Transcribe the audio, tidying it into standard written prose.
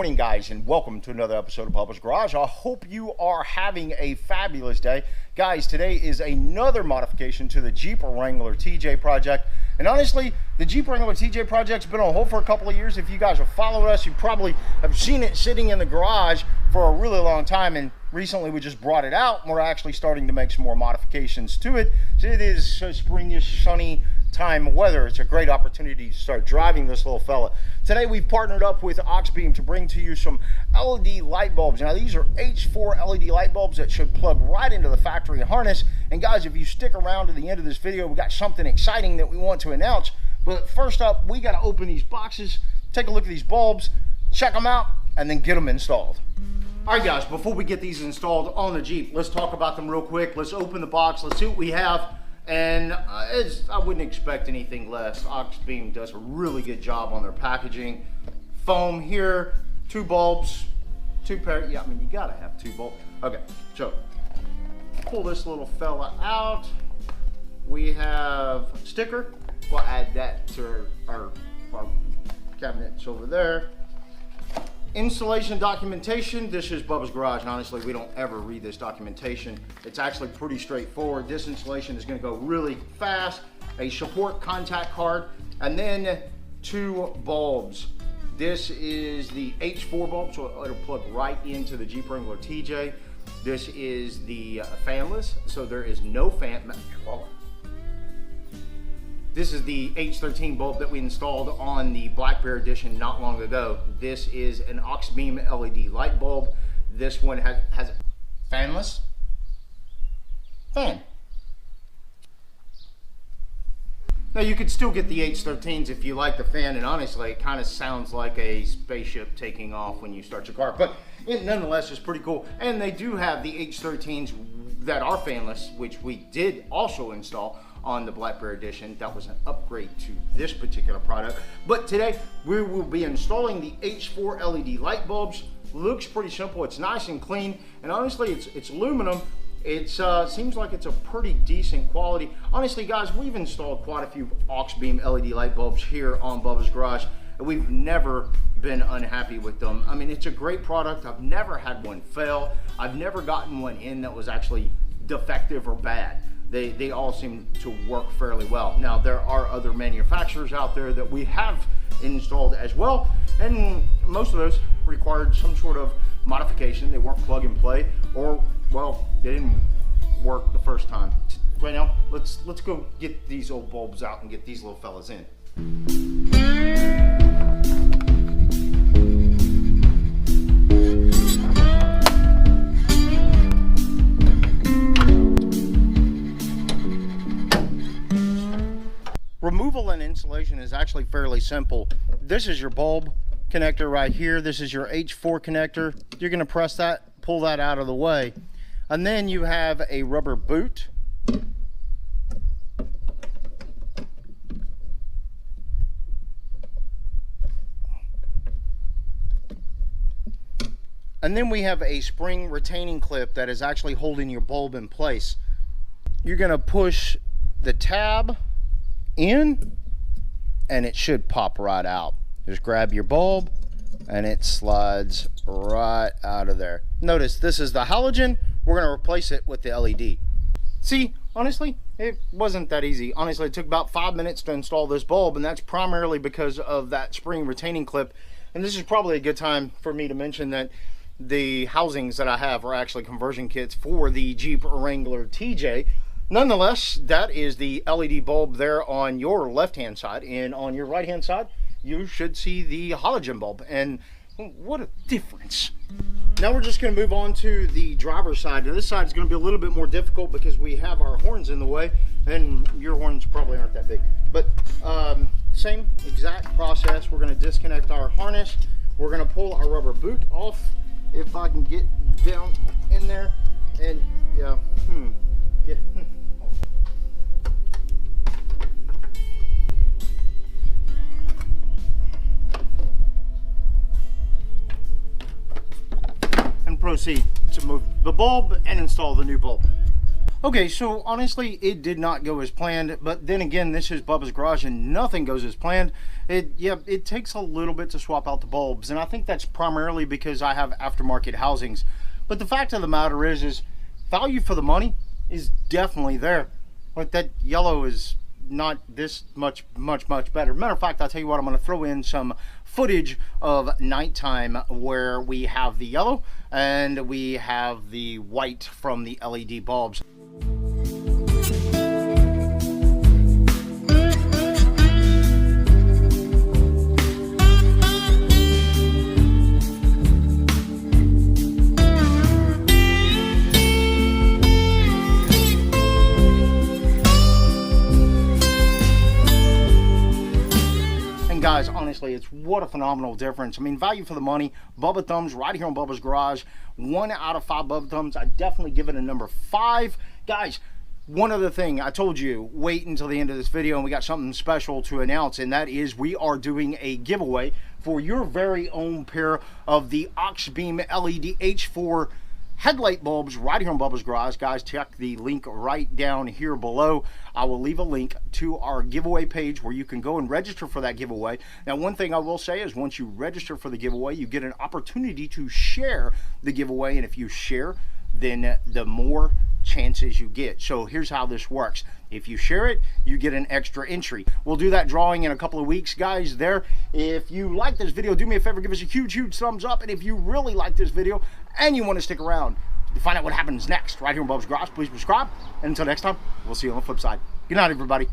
morning, guys, and welcome to another episode of Bubba's Garage. I hope you are having a fabulous day. Guys, today is another modification to the Jeep Wrangler TJ project. And honestly, the Jeep Wrangler TJ project's been on hold for a couple of years. If you guys have followed us, you probably have seen it sitting in the garage for a really long time. And recently we just brought it out and we're actually starting to make some more modifications to it. So it is springish, sunny time weather. It's a great opportunity to start driving this little fella. Today we've partnered up with Auxbeam to bring to you some LED light bulbs. Now these are H4 LED light bulbs that should plug right into the factory harness. And guys, if you stick around to the end of this video, we got something exciting that we want to announce. But first up, we got to open these boxes, take a look at these bulbs, check them out, and then get them installed. All right, guys, before we get these installed on the Jeep, let's talk about them real quick. Let's open the box, let's see what we have. And I wouldn't expect anything less. Auxbeam does a really good job on their packaging. Foam here, two bulbs, two pair. Yeah, I mean, you gotta have two bulbs. Okay, so pull this little fella out. We have a sticker. We'll add that to our cabinets over there. Installation documentation. This is Bubba's Garage, and honestly, we don't ever read this documentation. It's actually pretty straightforward. This installation is going to go really fast. A support contact card, and then two bulbs. This is the H4 bulb, so it'll plug right into the Jeep Wrangler TJ. This is the fanless, so there is no fan. This is the H13 bulb that we installed on the Black Bear edition not long ago. This is an Auxbeam LED light bulb. This one has a fanless fan. Now you could still get the H13s if you like the fan, and honestly it kind of sounds like a spaceship taking off when you start your car, but nonetheless it's pretty cool. And they do have the H13s that are fanless, which we did also install on the Black Bear edition. That was an upgrade to this particular product. But today we will be installing the H4 LED light bulbs. Looks pretty simple. It's nice and clean, and honestly it's aluminum. It seems like it's a pretty decent quality. Honestly, guys, we've installed quite a few Auxbeam LED light bulbs here on Bubba's Garage, and we've never been unhappy with them. I mean, it's a great product. I've never had one fail. I've never gotten one in that was actually defective or bad. They all seem to work fairly well. Now, there are other manufacturers out there that we have installed as well, and most of those required some sort of modification. They weren't plug and play, or, well, they didn't work the first time. Right now, let's go get these old bulbs out and get these little fellas in. Removal and installation is actually fairly simple. This is your bulb connector right here. This is your H4 connector. You're going to press that, pull that out of the way, and then you have a rubber boot. And then we have a spring retaining clip that is actually holding your bulb in place. You're going to push the tab in and it should pop right out. Just grab your bulb and it slides right out of there. Notice this is the halogen. We're going to replace it with the LED. See, honestly, it wasn't that easy. Honestly, it took about 5 minutes to install this bulb, and that's primarily because of that spring retaining clip. And this is probably a good time for me to mention that the housings that I have are actually conversion kits for the Jeep Wrangler TJ. Nonetheless, that is the LED bulb there on your left-hand side, and on your right-hand side, you should see the halogen bulb, and what a difference. Now we're just going to move on to the driver's side. Now this side is going to be a little bit more difficult because we have our horns in the way, and your horns probably aren't that big. But same exact process. We're going to disconnect our harness. We're going to pull our rubber boot off, if I can get down in there, and yeah, and proceed to move the bulb and install the new bulb. Okay, so honestly, it did not go as planned, but then again, this is Bubba's Garage and nothing goes as planned. It takes a little bit to swap out the bulbs, and I think that's primarily because I have aftermarket housings. But the fact of the matter is value for the money is definitely there. But that yellow is not this much better. Matter of fact, I'll tell you what, I'm going to throw in some footage of nighttime where we have the yellow and we have the white from the LED bulbs. Guys, honestly, it's what a phenomenal difference. I mean, value for the money. Bubba thumbs right here on Bubba's Garage. 1 out of 5 Bubba thumbs. I definitely give it a number 5. Guys, one other thing, I told you, wait until the end of this video and we got something special to announce, and that is we are doing a giveaway for your very own pair of the Auxbeam LED H4 headlight bulbs right here on Bubba's Garage. Guys, check the link right down here below. I will leave a link to our giveaway page where you can go and register for that giveaway. Now, one thing I will say is once you register for the giveaway, you get an opportunity to share the giveaway, and if you share, then the more chances you get. So here's how this works. If you share it, you get an extra entry. We'll do that drawing in a couple of weeks, guys. There, if you like this video, do me a favor, give us a huge thumbs up. And if you really like this video and you want to stick around to find out what happens next right here on Bubba's Garage, please subscribe. And until next time, we'll see you on the flip side. Good night, everybody.